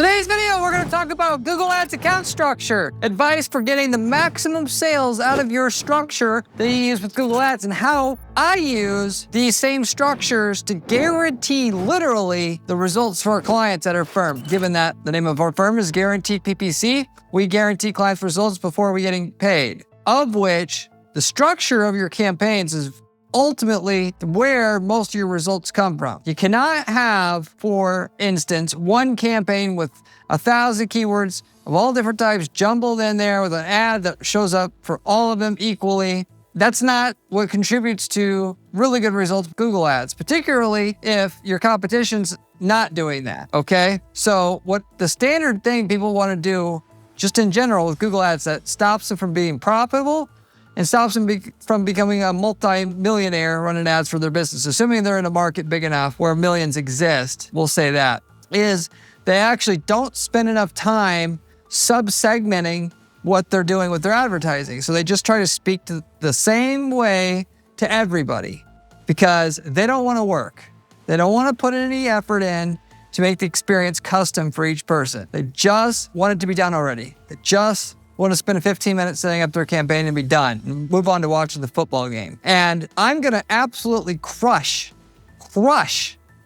Today's video, we're going to talk about Google Ads account structure, advice for getting the maximum sales out of your structure that you use with Google Ads, and how I use these same structures to guarantee literally the results for our clients at our firm. Given that the name of our firm is Guaranteed PPC, we guarantee clients results before we getting paid, of which the structure of your campaigns is ultimately where most of your results come from. You cannot have, for instance, one campaign with 1,000 keywords of all different types jumbled in there with an ad that shows up for all of them equally. That's not what contributes to really good results with Google Ads, particularly if your competition's not doing that, okay? So what the standard thing people want to do just in general with Google Ads that stops them from being profitable and stops them from becoming a multi-millionaire running ads for their business, assuming they're in a market big enough where millions exist, we'll say that, is they actually don't spend enough time sub-segmenting what they're doing with their advertising. So they just try to speak to the same way to everybody because they don't want to work. They don't want to put any effort in to make the experience custom for each person. They just want it to be done already. They just want to spend 15 minutes setting up their campaign and be done and move on to watching the football game. And I'm going to absolutely crush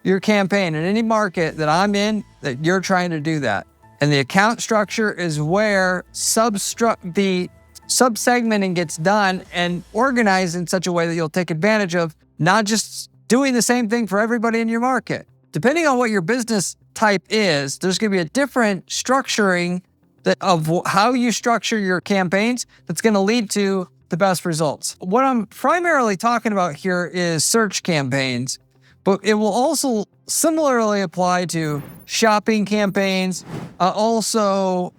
your campaign in any market that I'm in that you're trying to do that. And the account structure is where the sub-segmenting gets done and organized in such a way that you'll take advantage of not just doing the same thing for everybody in your market. Depending on what your business type is, there's going to be a different structuring of how you structure your campaigns that's going to lead to the best results. What I'm primarily talking about here is search campaigns, but it will also similarly apply to shopping campaigns, also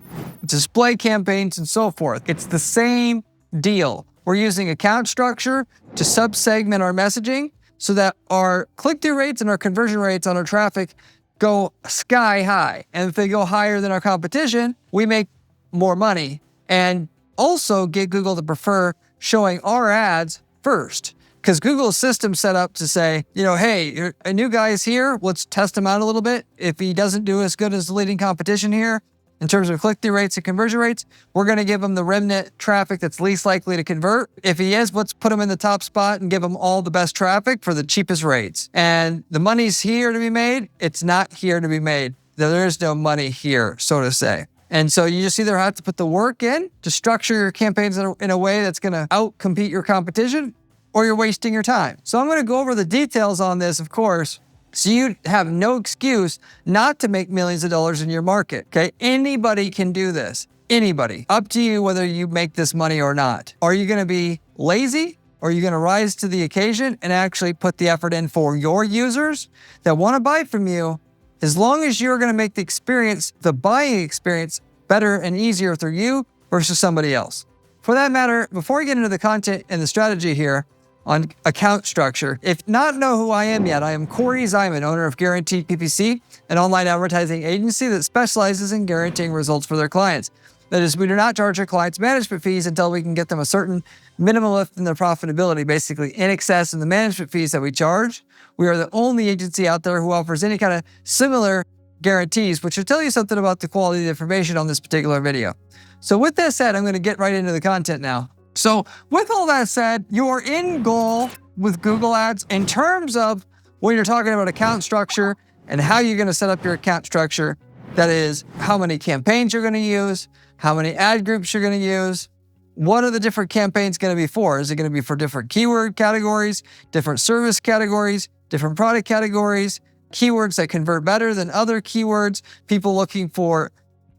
display campaigns, and so forth. It's the same deal. We're using account structure to sub-segment our messaging so that our click-through rates and our conversion rates on our traffic go sky high. And if they go higher than our competition, we make more money and also get Google to prefer showing our ads first. Because Google's system's set up to say, hey, a new guy's here, let's test him out a little bit. If he doesn't do as good as the leading competition here, in terms of click-through rates and conversion rates, we're going to give him the remnant traffic that's least likely to convert. If he is, let's put him in the top spot and give him all the best traffic for the cheapest rates. And the money's here to be made. It's not here to be made. There is no money here, so to say. And so you just either have to put the work in to structure your campaigns in a way that's going to out-compete your competition, or you're wasting your time. So I'm going to go over the details on this, of course, so you have no excuse not to make millions of dollars in your market, okay? Anybody can do this. Anybody. Up to you whether you make this money or not. Are you going to be lazy? Or are you going to rise to the occasion and actually put the effort in for your users that want to buy from you? As long as you're going to make the experience, the buying experience, better and easier through you versus somebody else. For that matter, before we get into the content and the strategy here, on account structure. If not know who I am yet, I am Corey Zyman, owner of Guaranteed PPC, an online advertising agency that specializes in guaranteeing results for their clients. That is, we do not charge our clients management fees until we can get them a certain minimum lift in their profitability, basically in excess of the management fees that we charge. We are the only agency out there who offers any kind of similar guarantees, which will tell you something about the quality of the information on this particular video. So with that said, I'm going to get right into the content now. So with all that said, your end goal with Google Ads in terms of when you're talking about account structure and how you're going to set up your account structure, that is how many campaigns you're going to use, how many ad groups you're going to use, what are the different campaigns going to be for? Is it going to be for different keyword categories, different service categories, different product categories, keywords that convert better than other keywords, people looking for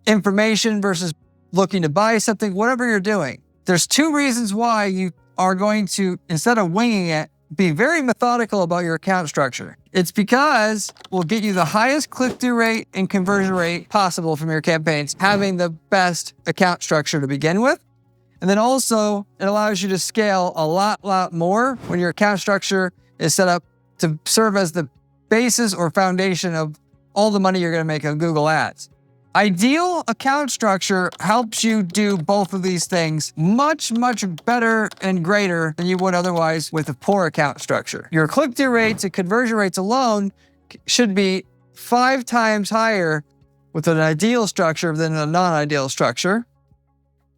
information versus looking to buy something, whatever you're doing. There's two reasons why you are going to, instead of winging it, be very methodical about your account structure. It's because we'll get you the highest click-through rate and conversion rate possible from your campaigns, having the best account structure to begin with. And then also, it allows you to scale a lot more when your account structure is set up to serve as the basis or foundation of all the money you're going to make on Google Ads. Ideal account structure helps you do both of these things much better and greater than you would otherwise with a poor account structure. Your click-through rates and conversion rates alone should be 5 times higher with an ideal structure than a non-ideal structure.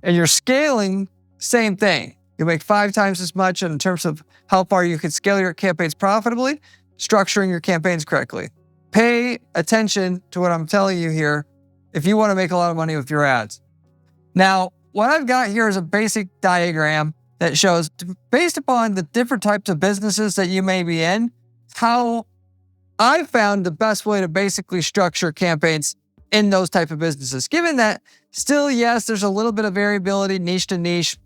And you're scaling, same thing. You make 5 times as much in terms of how far you can scale your campaigns profitably, structuring your campaigns correctly. Pay attention to what I'm telling you here if you want to make a lot of money with your ads. Now, what I've got here is a basic diagram that shows, based upon the different types of businesses that you may be in, how I found the best way to basically structure campaigns in those type of businesses. Given that still, yes, there's a little bit of variability niche to niche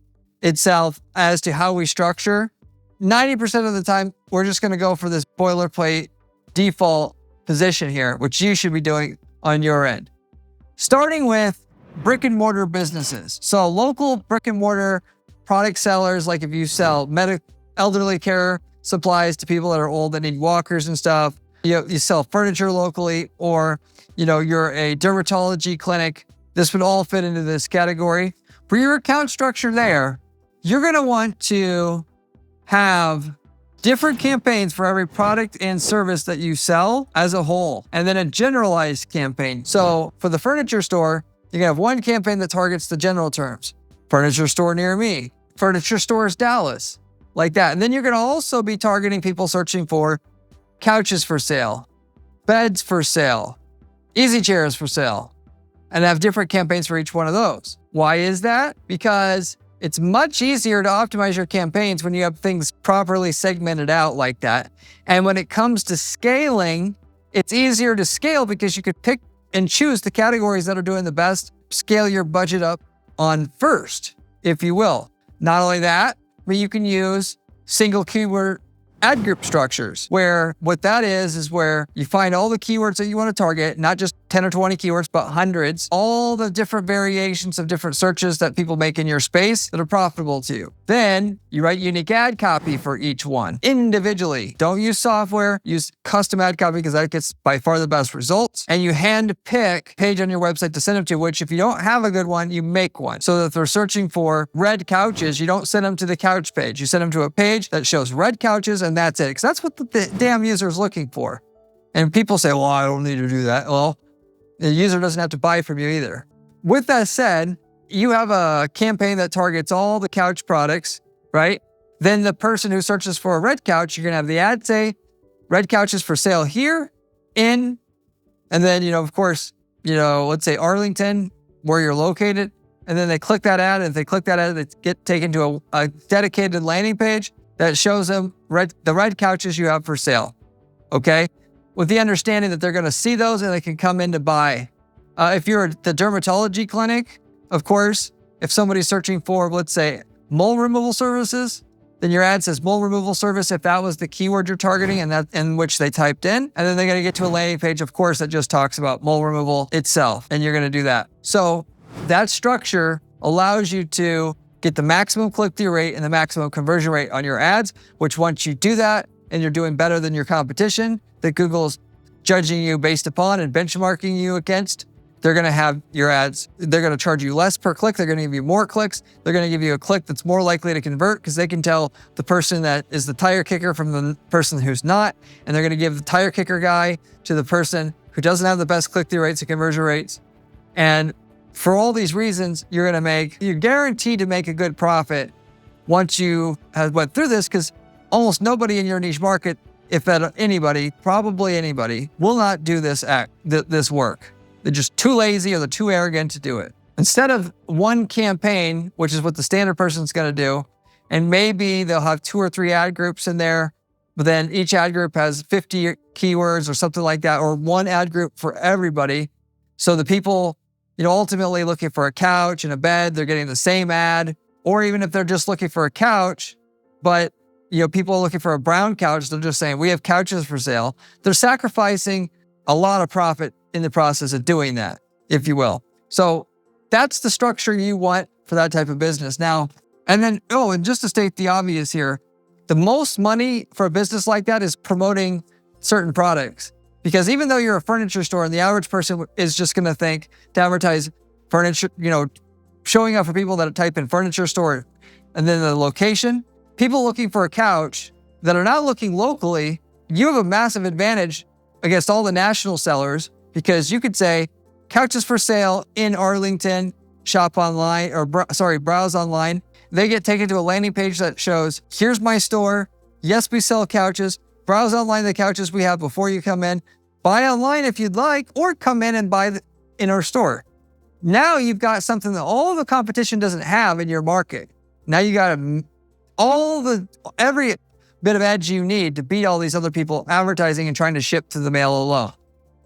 itself as to how we structure. 90% of the time, we're just going to go for this boilerplate default position here, which you should be doing on your end. Starting with brick and mortar businesses. So local brick and mortar product sellers, like if you sell elderly care supplies to people that are old that need walkers and stuff, you sell furniture locally, or you're a dermatology clinic, this would all fit into this category. For your account structure there, you're going to want to have different campaigns for every product and service that you sell as a whole, and then a generalized campaign. So for the furniture store, you can have one campaign that targets the general terms. Furniture store near me, furniture stores Dallas, like that. And then you're going to also be targeting people searching for couches for sale, beds for sale, easy chairs for sale, and have different campaigns for each one of those. Why is that? Because it's much easier to optimize your campaigns when you have things properly segmented out like that. And when it comes to scaling, it's easier to scale because you could pick and choose the categories that are doing the best, scale your budget up on first, if you will. Not only that, but you can use single keyword ad group structures, where what that is where you find all the keywords that you want to target, not just 10 or 20 keywords, but hundreds, all the different variations of different searches that people make in your space that are profitable to you. Then you write unique ad copy for each one individually. Don't use software, use custom ad copy because that gets by far the best results. And you hand pick page on your website to send them to, which if you don't have a good one, you make one. So that if they're searching for red couches, you don't send them to the couch page. You send them to a page that shows red couches, and that's it. Because that's what the damn user is looking for. And people say, well, I don't need to do that. Well, the user doesn't have to buy from you either. With that said, you have a campaign that targets all the couch products, right? Then the person who searches for a red couch, you're going to have the ad say, red couches for sale here, and then, of course, let's say Arlington, where you're located. And then they click that ad. And if they click that ad, they get taken to a dedicated landing page that shows them the red couches you have for sale, okay? With the understanding that they're going to see those and they can come in to buy. If you're at the dermatology clinic, of course, if somebody's searching for, let's say, mole removal services, then your ad says mole removal service if that was the keyword you're targeting and that in which they typed in. And then they're going to get to a landing page, of course, that just talks about mole removal itself, and you're going to do that. So that structure allows you to get the maximum click-through rate and the maximum conversion rate on your ads, which once you do that and you're doing better than your competition that Google's judging you based upon and benchmarking you against, they're going to have your ads, they're going to charge you less per click, they're going to give you more clicks, they're going to give you a click that's more likely to convert because they can tell the person that is the tire kicker from the person who's not, and they're going to give the tire kicker guy to the person who doesn't have the best click-through rates and conversion rates. And for all these reasons, you're guaranteed to make a good profit once you have went through this, because almost nobody in your niche market, if anybody, probably anybody, will not do this work. They're just too lazy or they're too arrogant to do it. Instead of one campaign, which is what the standard person's going to do, and maybe they'll have 2 or 3 ad groups in there, but then each ad group has 50 keywords or something like that, or one ad group for everybody. So the people, ultimately looking for a couch and a bed, they're getting the same ad. Or even if they're just looking for a couch, but people are looking for a brown couch, they're just saying, we have couches for sale. They're sacrificing a lot of profit in the process of doing that, if you will. So that's the structure you want for that type of business. Now, and just to state the obvious here, the most money for a business like that is promoting certain products. Because even though you're a furniture store and the average person is just going to think to advertise furniture, showing up for people that type in furniture store and then the location, people looking for a couch that are not looking locally, you have a massive advantage against all the national sellers, because you could say couches for sale in Arlington, shop online, or browse online. They get taken to a landing page that shows, here's my store. Yes, we sell couches. Browse online the couches we have before you come in. Buy online if you'd like, or come in and buy in our store. Now you've got something that all the competition doesn't have in your market. Now you got every bit of edge you need to beat all these other people advertising and trying to ship to the mail alone,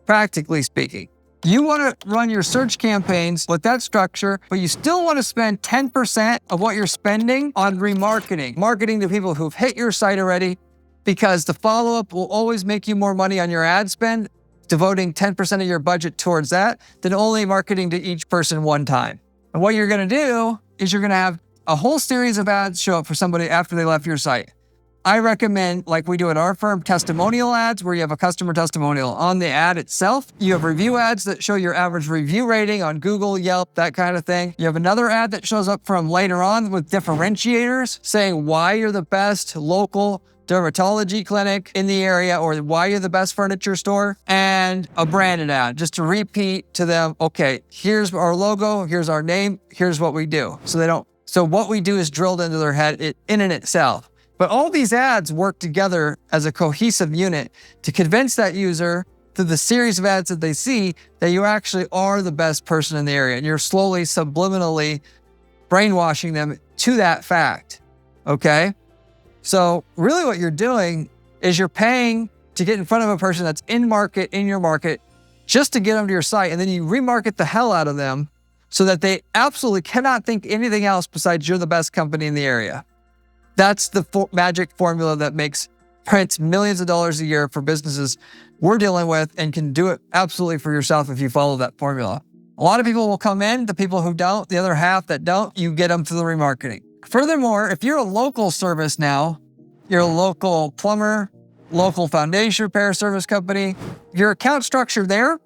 practically speaking. You want to run your search campaigns with that structure, but you still want to spend 10% of what you're spending on remarketing, marketing to people who've hit your site already, because the follow-up will always make you more money on your ad spend, devoting 10% of your budget towards that, than only marketing to each person one time. And what you're going to do is you're going to have a whole series of ads show up for somebody after they left your site. I recommend, like we do at our firm, testimonial ads where you have a customer testimonial on the ad itself. You have review ads that show your average review rating on Google, Yelp, that kind of thing. You have another ad that shows up from later on with differentiators saying why you're the best local dermatology clinic in the area, or why you're the best furniture store, and a branded ad just to repeat to them, okay, here's our logo, here's our name, here's what we do. So what we do is drilled into their head in and itself. But all these ads work together as a cohesive unit to convince that user through the series of ads that they see that you actually are the best person in the area. And you're slowly, subliminally brainwashing them to that fact, okay? So really what you're doing is you're paying to get in front of a person that's in your market, just to get them to your site. And then you remarket the hell out of them so that they absolutely cannot think anything else besides you're the best company in the area. That's the magic formula that prints millions of dollars a year for businesses we're dealing with, and can do it absolutely for yourself if you follow that formula. A lot of people will come in, the people who don't, the other half that don't, you get them through the remarketing. Furthermore, if you're a local service now, you're a local plumber, local foundation repair service company, your account structure there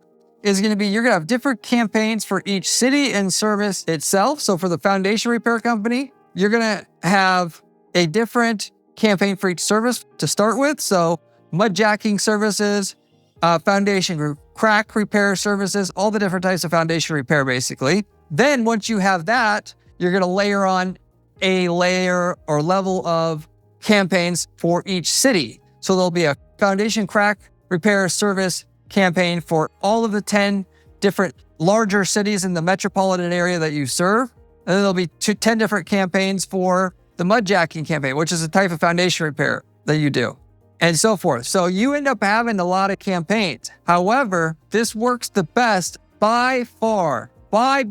is going to be, you're going to have different campaigns for each city and service itself. So for the foundation repair company, you're going to have a different campaign for each service to start with. So mud jacking services, foundation group, crack repair services, all the different types of foundation repair, basically. Then once you have that, you're going to layer on a layer or level of campaigns for each city. So there'll be a foundation crack repair service campaign for all of the 10 different larger cities in the metropolitan area that you serve. And then there'll be 10 different campaigns for the mud jacking campaign, which is a type of foundation repair that you do, and so forth. So you end up having a lot of campaigns. However, this works the best by far, by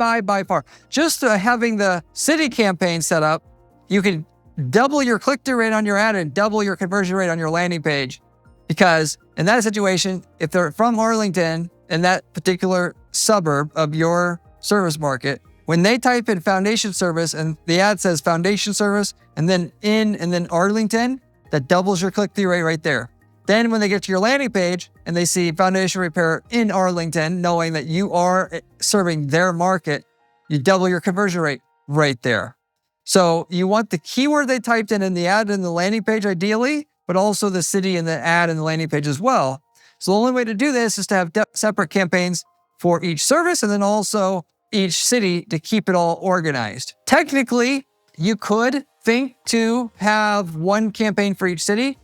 far. Just having the city campaign set up, you can double your click-through rate on your ad and double your conversion rate on your landing page. Because in that situation, if they're from Arlington in that particular suburb of your service market, when they type in foundation service and the ad says foundation service and then Arlington, that doubles your click-through rate right there. Then when they get to your landing page and they see foundation repair in Arlington, knowing that you are serving their market, you double your conversion rate right there. So you want the keyword they typed in the ad and the landing page ideally, but also the city and the ad and the landing page as well. So the only way to do this is to have separate campaigns for each service and then also each city to keep it all organized. Technically, you could think to have one campaign for each city,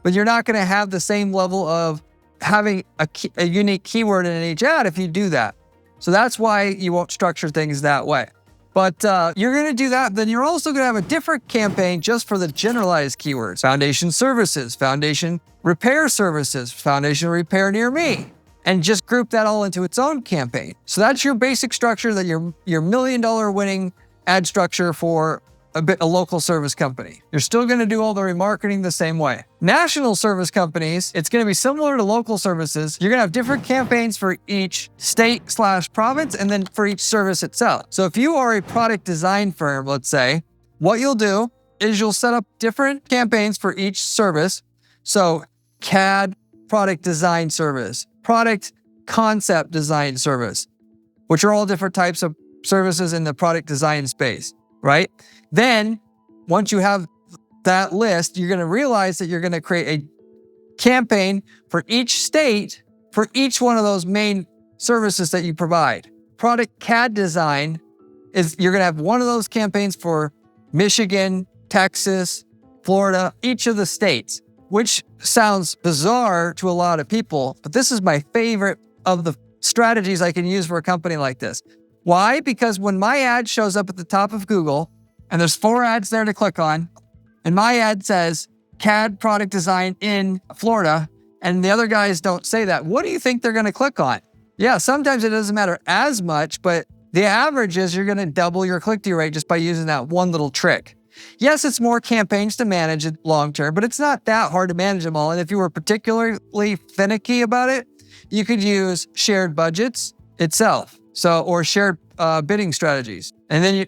but you're not going to have the same level of having a unique keyword in each ad if you do that. So that's why you won't structure things that way. But you're going to do that, then you're also going to have a different campaign just for the generalized keywords. Foundation services, foundation repair services, foundation repair near me. And just group that all into its own campaign. So that's your basic structure, that your $1 million winning ad structure for a local service company. You're still going to do all the remarketing the same way. National service companies, it's going to be similar to local services. You're going to have different campaigns for each state/province and then for each service itself. So if you are a product design firm, let's say, what you'll do is you'll set up different campaigns for each service. So CAD product design service, product concept design service, which are all different types of services in the product design space, right? Then once you have that list, you're going to realize that you're going to create a campaign for each state, for each one of those main services that you provide. Product CAD design is you're going to have one of those campaigns for Michigan, Texas, Florida, each of the states, which sounds bizarre to a lot of people, but this is my favorite of the strategies I can use for a company like this. Why? Because when my ad shows up at the top of Google, and there's 4 ads there to click on, and my ad says CAD product design in Florida, and the other guys don't say that, what do you think they're going to click on? Yeah, sometimes it doesn't matter as much, but the average is you're going to double your click-through rate just by using that one little trick. Yes, it's more campaigns to manage it long-term, but it's not that hard to manage them all. And if you were particularly finicky about it, you could use shared budgets itself. Or shared bidding strategies. And then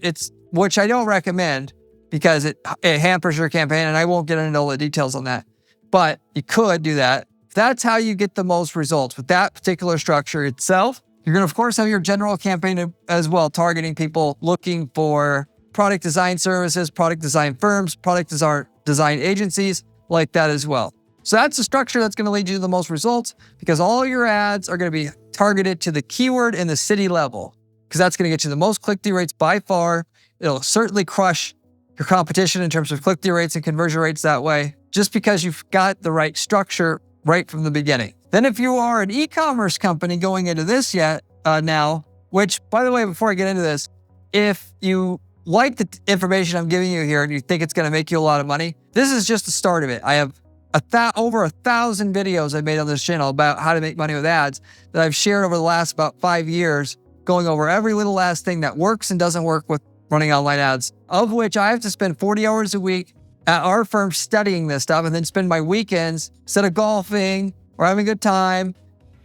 which I don't recommend because it hampers your campaign, and I won't get into all the details on that. But you could do that. That's how you get the most results with that particular structure itself. You're going to, of course, have your general campaign as well, targeting people looking for product design services, product design firms, product design agencies, like that as well. So that's the structure that's going to lead you to the most results, because all your ads are going to be targeted to the keyword and the city level, because that's going to get you the most click-through rates by far. It'll certainly crush your competition in terms of click-through rates and conversion rates that way, just because you've got the right structure right from the beginning. Then if you are an e-commerce company going into this now, which, by the way, before I get into this, if you like the information I'm giving you here and you think it's going to make you a lot of money, this is just the start of it. I have over 1,000 videos I've made on this channel about how to make money with ads that I've shared over the last about 5 years, going over every little last thing that works and doesn't work with running online ads, of which I have to spend 40 hours a week at our firm studying this stuff, and then spend my weekends, instead of golfing or having a good time,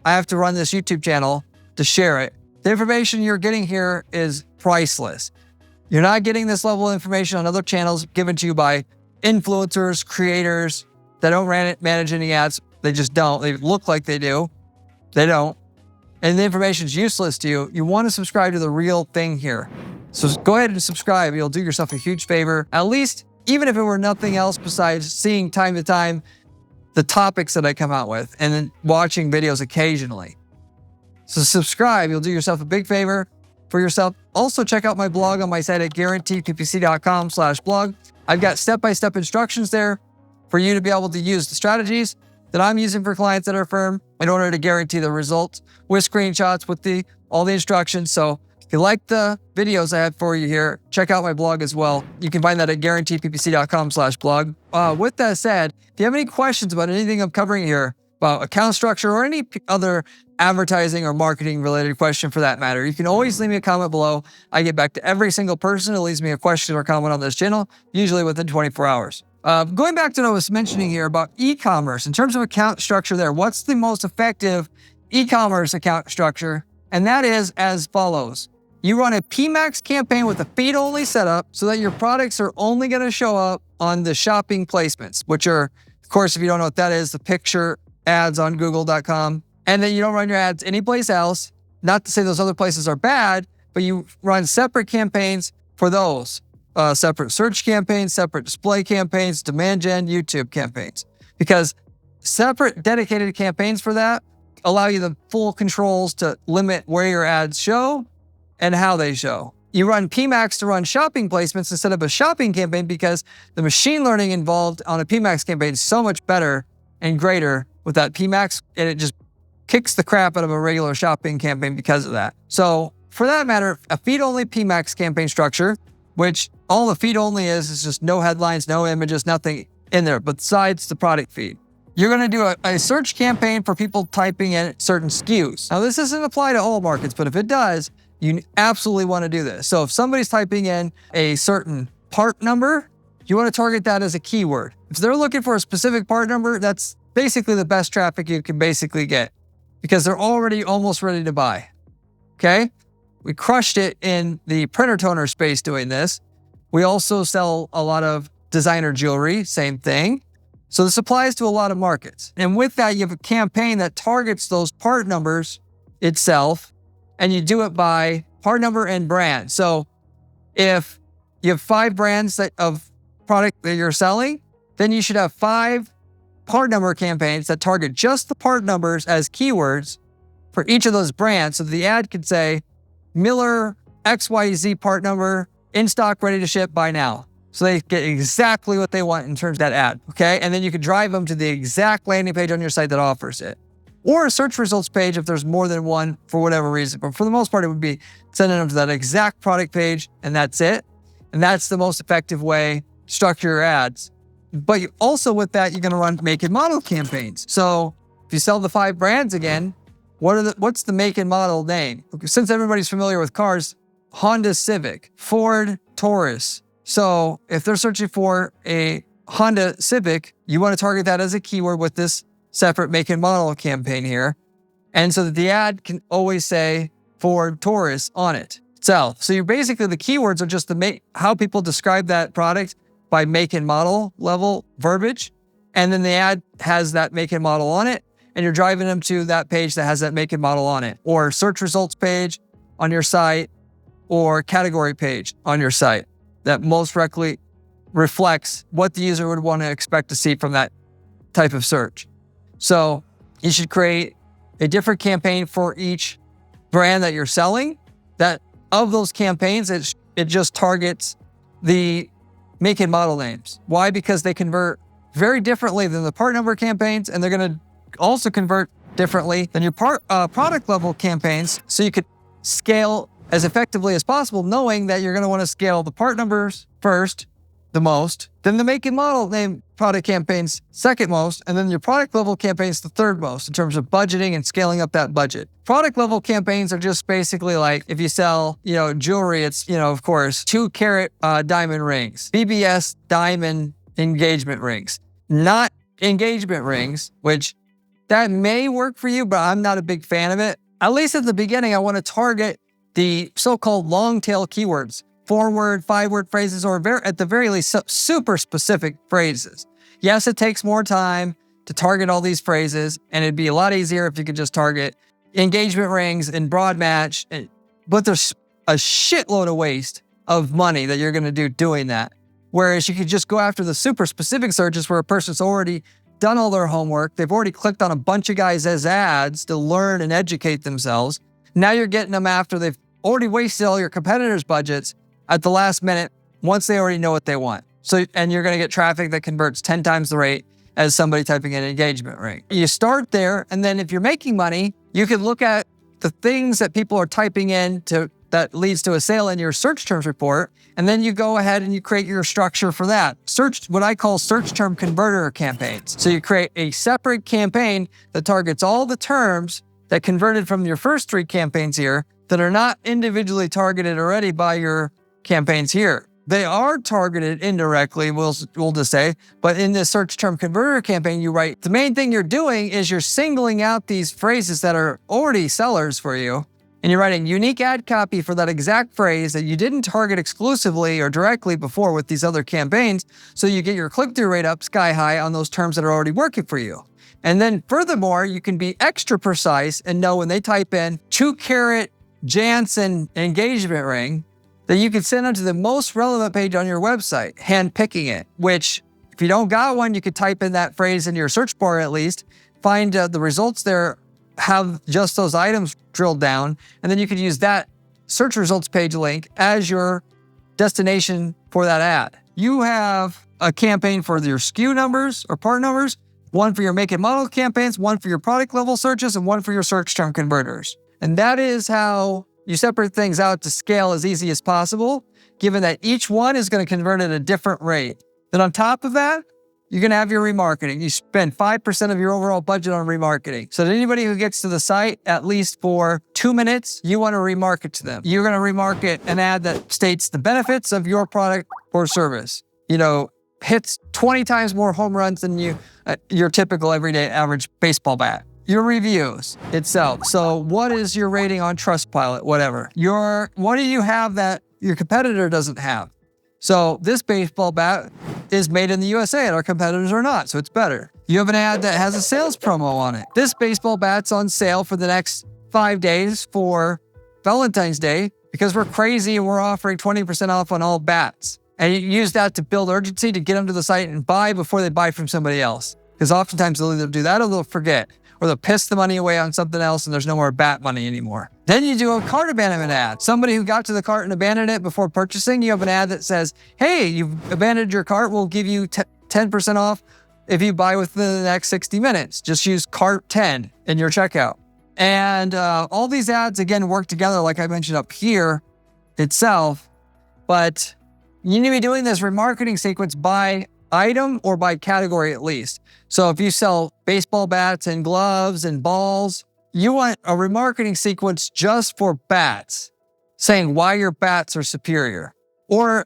I have to run this YouTube channel to share it. The information you're getting here is priceless. You're not getting this level of information on other channels given to you by influencers, creators that don't manage any ads. They just don't. They look like they do. They don't. And the information is useless to you. You want to subscribe to the real thing here. So go ahead and subscribe. You'll do yourself a huge favor. At least, even if it were nothing else besides seeing time to time the topics that I come out with and then watching videos occasionally. So subscribe. You'll do yourself a big favor for yourself. Also, check out my blog on my site at guaranteedppc.com/blog. I've got step-by-step instructions there for you to be able to use the strategies that I'm using for clients at our firm in order to guarantee the results, with screenshots, with all the instructions. So if you like the videos I have for you here, check out my blog as well. You can find that at guaranteedppc.com/blog. With that said, if you have any questions about anything I'm covering here, about account structure or any other advertising or marketing related question for that matter, you can always leave me a comment below. I get back to every single person who leaves me a question or comment on this channel, usually within 24 hours. Going back to what I was mentioning here about e-commerce, in terms of account structure there, what's the most effective e-commerce account structure? And that is as follows. You run a PMAX campaign with a feed-only setup so that your products are only going to show up on the shopping placements, which are, of course, if you don't know what that is, the picture ads on google.com. And then you don't run your ads anyplace else. Not to say those other places are bad, but you run separate campaigns for those. Separate search campaigns, separate display campaigns, demand gen, YouTube campaigns. Because separate dedicated campaigns for that allow you the full controls to limit where your ads show and how they show. You run PMAX to run shopping placements instead of a shopping campaign because the machine learning involved on a PMAX campaign is so much better and greater with that PMAX, and it just kicks the crap out of a regular shopping campaign because of that. So for that matter, a feed-only PMAX campaign structure, which all the feed only is just no headlines, no images, nothing in there besides the product feed. You're going to do a search campaign for people typing in certain SKUs. Now, this doesn't apply to all markets, but if it does, you absolutely want to do this. So if somebody's typing in a certain part number, you want to target that as a keyword. If they're looking for a specific part number, that's basically the best traffic you can basically get because they're already almost ready to buy. Okay? We crushed it in the printer toner space doing this. We also sell a lot of designer jewelry, same thing. So this applies to a lot of markets. And with that, you have a campaign that targets those part numbers itself, and you do it by part number and brand. So if you have 5 brands of product that you're selling, then you should have 5 part number campaigns that target just the part numbers as keywords for each of those brands. So the ad could say, Miller XYZ part number, in stock, ready to ship, buy now. So they get exactly what they want in terms of that ad, okay? And then you could drive them to the exact landing page on your site that offers it. Or a search results page if there's more than one for whatever reason. But for the most part, it would be sending them to that exact product page and that's it. And that's the most effective way to structure your ads. But you also with that, you're gonna run make and model campaigns. So if you sell the 5 brands again, what's the make and model name? Since everybody's familiar with cars, Honda Civic, Ford Taurus. So if they're searching for a Honda Civic, you want to target that as a keyword with this separate make and model campaign here. And so that the ad can always say Ford Taurus on it itself. So you're basically, the keywords are just how people describe that product by make and model level verbiage. And then the ad has that make and model on it. And you're driving them to that page that has that make and model on it, or search results page on your site, or category page on your site that most directly reflects what the user would want to expect to see from that type of search. So you should create a different campaign for each brand that you're selling. That of those campaigns, it just targets the make and model names. Why? Because they convert very differently than the part number campaigns, and they're going to also convert differently than your product level campaigns. So you could scale as effectively as possible, knowing that you're going to want to scale the part numbers first, the most, then the make and model name product campaigns second most, and then your product level campaigns the third most in terms of budgeting and scaling up that budget. Product level campaigns are just basically like if you sell, jewelry, it's, of course, 2-carat diamond rings, BBS diamond engagement rings, not engagement rings, which that may work for you, but I'm not a big fan of it. At least at the beginning, I want to target the so-called long tail keywords, 4-word, 5-word phrases, or at the very least, super specific phrases. Yes, it takes more time to target all these phrases, and it'd be a lot easier if you could just target engagement rings and broad match, but there's a shitload of waste of money that you're going to do doing that. Whereas you could just go after the super specific searches where a person's already done all their homework. They've already clicked on a bunch of guys as ads to learn and educate themselves. Now you're getting them after they've already wasted all your competitors' budgets at the last minute once they already know what they want. So, and you're going to get traffic that converts 10 times the rate as somebody typing in engagement ring. You start there, and then if you're making money, you can look at the things that people are typing in that leads to a sale in your search terms report, and then you go ahead and you create your structure for that. What I call search term converter campaigns. So you create a separate campaign that targets all the terms that converted from your first 3 campaigns here that are not individually targeted already by your campaigns here. They are targeted indirectly, we'll just say, but in this search term converter campaign, you write, the main thing you're doing is you're singling out these phrases that are already sellers for you, and you're writing unique ad copy for that exact phrase that you didn't target exclusively or directly before with these other campaigns, so you get your click-through rate up sky high on those terms that are already working for you. And then furthermore, you can be extra precise and know when they type in 2-carat Jansen engagement ring, that you can send them to the most relevant page on your website, hand-picking it, which if you don't got one, you could type in that phrase in your search bar at least, find the results there, have just those items drilled down, and then you could use that search results page link as your destination for that ad. You have a campaign for your SKU numbers or part numbers, one for your make and model campaigns, one for your product level searches, and one for your search term converters. And that is how you separate things out to scale as easy as possible, given that each one is going to convert at a different rate. Then on top of that, you're going to have your remarketing. You spend 5% of your overall budget on remarketing. So that anybody who gets to the site, at least for 2 minutes, you want to remarket to them. You're going to remarket an ad that states the benefits of your product or service. Hits 20 times more home runs than your typical everyday average baseball bat. Your reviews itself. So what is your rating on Trustpilot, whatever. What do you have that your competitor doesn't have? So this baseball bat is made in the USA and our competitors are not, so it's better. You have an ad that has a sales promo on it. This baseball bat's on sale for the next 5 days for Valentine's Day because we're crazy and we're offering 20% off on all bats. And you use that to build urgency to get them to the site and buy before they buy from somebody else. Because oftentimes they'll either do that or they'll forget. or they'll piss the money away on something else and there's no more bat money anymore. Then you do a cart abandonment ad. Somebody who got to the cart and abandoned it before purchasing, you have an ad that says, hey, you've abandoned your cart, we'll give you 10% off if you buy within the next 60 minutes. Just use cart 10 in your checkout. And all these ads, again, work together like I mentioned up here itself, but you need to be doing this remarketing sequence by item or by category at least. So if you sell baseball bats and gloves and balls, you want a remarketing sequence just for bats, saying why your bats are superior. Or,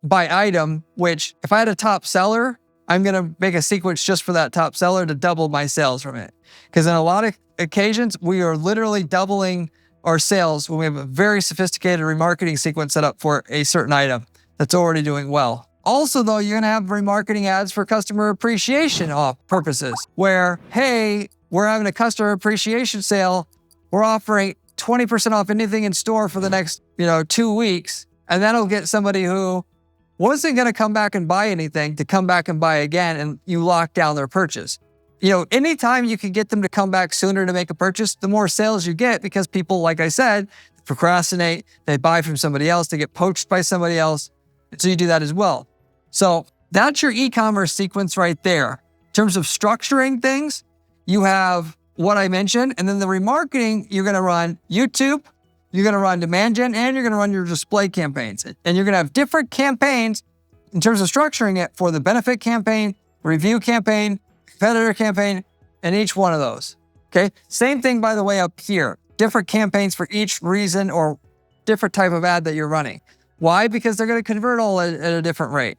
by item, which if I had a top seller, I'm going to make a sequence just for that top seller to double my sales from it. Because in a lot of occasions, we are literally doubling our sales when we have a very sophisticated remarketing sequence set up for a certain item that's already doing well. Also, though, you're going to have remarketing ads for customer appreciation purposes where, hey, we're having a customer appreciation sale. We're offering 20% off anything in store for the next, 2 weeks. And that'll get somebody who wasn't going to come back and buy anything to come back and buy again, and you lock down their purchase. Anytime you can get them to come back sooner to make a purchase, the more sales you get because people, like I said, procrastinate, they buy from somebody else, they get poached by somebody else. So you do that as well. So that's your e-commerce sequence right there. In terms of structuring things, you have what I mentioned, and then the remarketing, you're going to run YouTube, you're going to run demand gen, and you're going to run your display campaigns. And you're going to have different campaigns in terms of structuring it for the benefit campaign, review campaign, competitor campaign, and each one of those. Okay. Same thing, by the way, up here. Different campaigns for each reason or different type of ad that you're running. Why? Because they're going to convert all at a different rate.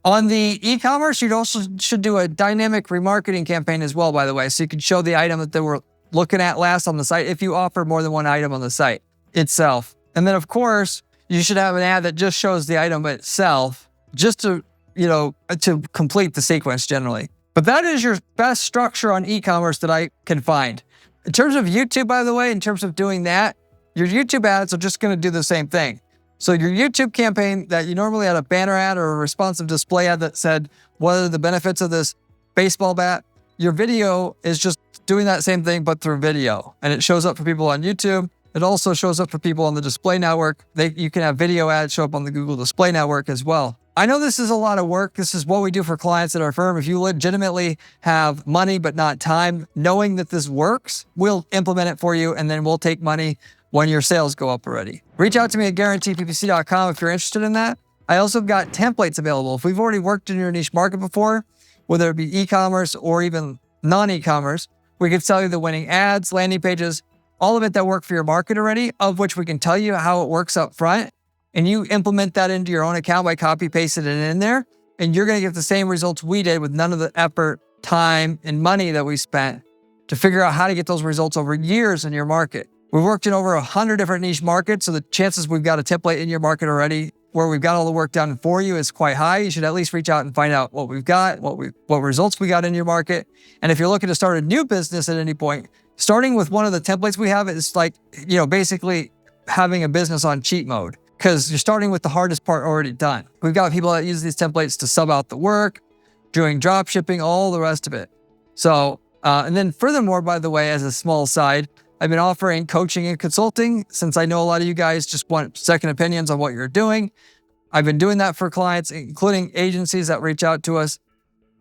On the e-commerce, you also should do a dynamic remarketing campaign as well, by the way. So you can show the item that they were looking at last on the site if you offer more than one item on the site itself. And then, of course, you should have an ad that just shows the item itself just to, to complete the sequence generally. But that is your best structure on e-commerce that I can find. In terms of YouTube, by the way, in terms of doing that, your YouTube ads are just going to do the same thing. So your YouTube campaign that you normally had a banner ad or a responsive display ad that said, what are the benefits of this baseball bat? Your video is just doing that same thing, but through video. And it shows up for people on YouTube. It also shows up for people on the display network. You can have video ads show up on the Google Display Network as well. I know this is a lot of work. This is what we do for clients at our firm. If you legitimately have money but not time, knowing that this works, we'll implement it for you and then we'll take money when your sales go up already. Reach out to me at guaranteeppc.com if you're interested in that. I also have got templates available. If we've already worked in your niche market before, whether it be e-commerce or even non-e-commerce, we can tell you the winning ads, landing pages, all of it that work for your market already, of which we can tell you how it works up front. And you implement that into your own account by copy pasting it in there. And you're going to get the same results we did with none of the effort, time, and money that we spent to figure out how to get those results over years in your market. We've worked in over 100 different niche markets, so the chances we've got a template in your market already where we've got all the work done for you is quite high. You should at least reach out and find out what we've got, what results we got in your market. And if you're looking to start a new business at any point, starting with one of the templates we have is like, basically having a business on cheat mode because you're starting with the hardest part already done. We've got people that use these templates to sub out the work, doing drop shipping, all the rest of it. So, and then furthermore, by the way, as a small side, I've been offering coaching and consulting since I know a lot of you guys just want second opinions on what you're doing. I've been doing that for clients, including agencies that reach out to us.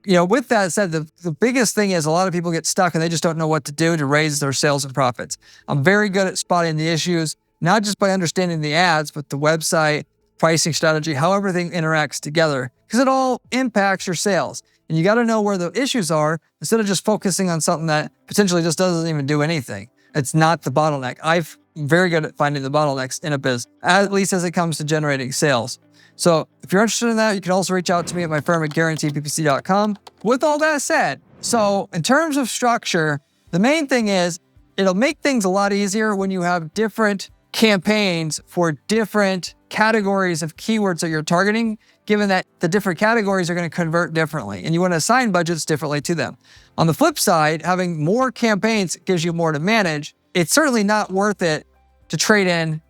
With that said, the biggest thing is a lot of people get stuck and they just don't know what to do to raise their sales and profits. I'm very good at spotting the issues, not just by understanding the ads, but the website, pricing strategy, how everything interacts together, because it all impacts your sales. And you got to know where the issues are instead of just focusing on something that potentially just doesn't even do anything. It's not the bottleneck. I'm very good at finding the bottlenecks in a business, at least as it comes to generating sales. So if you're interested in that, you can also reach out to me at my firm at guaranteeppc.com. With all that said, so in terms of structure, the main thing is it'll make things a lot easier when you have different campaigns for different categories of keywords that you're targeting, given that the different categories are going to convert differently and you want to assign budgets differently to them. On the flip side, having more campaigns gives you more to manage. It's certainly not worth it to trade in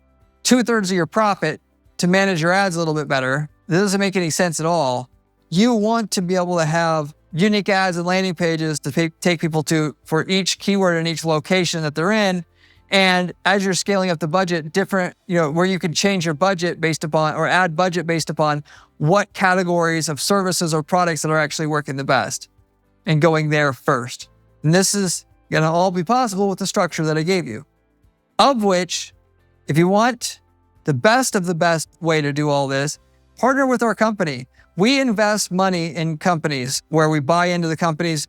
2/3 of your profit to manage your ads a little bit better. That doesn't make any sense at all. You want to be able to have unique ads and landing pages to take people to for each keyword in each location that they're in. And as you're scaling up the budget, different, where you can change your budget based upon, or add budget based upon what categories of services or products that are actually working the best and going there first. And this is going to all be possible with the structure that I gave you. Of which, if you want the best of the best way to do all this, partner with our company. We invest money in companies where we buy into the companies.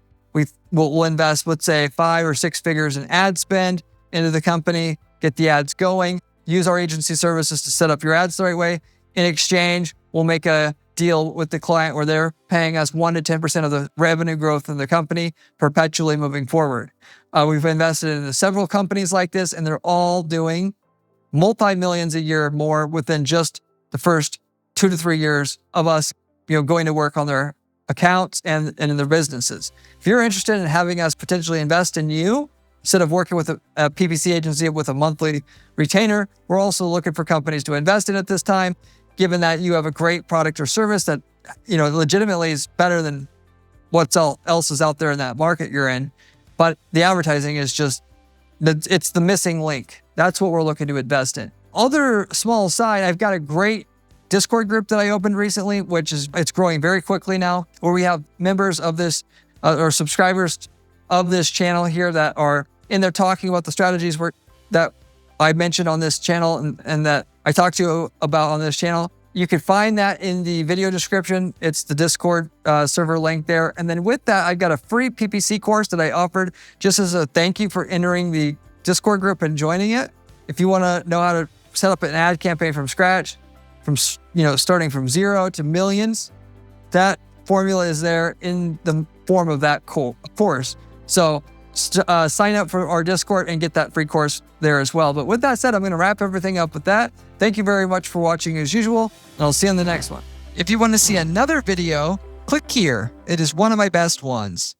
We'll invest, let's say, 5 or 6 figures in ad spend into the company, get the ads going, use our agency services to set up your ads the right way. In exchange, we'll make a deal with the client where they're paying us 1 to 10% of the revenue growth in the company perpetually moving forward. We've invested in several companies like this, and they're all doing multi-millions a year more within just the first 2 to 3 years of us, going to work on their accounts and in their businesses. If you're interested in having us potentially invest in you, instead of working with a PPC agency with a monthly retainer, we're also looking for companies to invest in at this time, given that you have a great product or service that, legitimately is better than what else is out there in that market you're in. But the advertising is just, it's the missing link. That's what we're looking to invest in. Other small side, I've got a great Discord group that I opened recently, it's growing very quickly now, where we have members of this, or subscribers of this channel here that are in there talking about the strategies that I mentioned on this channel and that I talked to you about on this channel. You can find that in the video description. It's the Discord server link there. And then with that, I've got a free PPC course that I offered just as a thank you for entering the Discord group and joining it. If you want to know how to set up an ad campaign from scratch, from starting from 0 to millions, that formula is there in the form of that course. So sign up for our Discord and get that free course there as well. But with that said, I'm going to wrap everything up with that. Thank you very much for watching as usual, and I'll see you in the next one. If you want to see another video, click here. It is one of my best ones.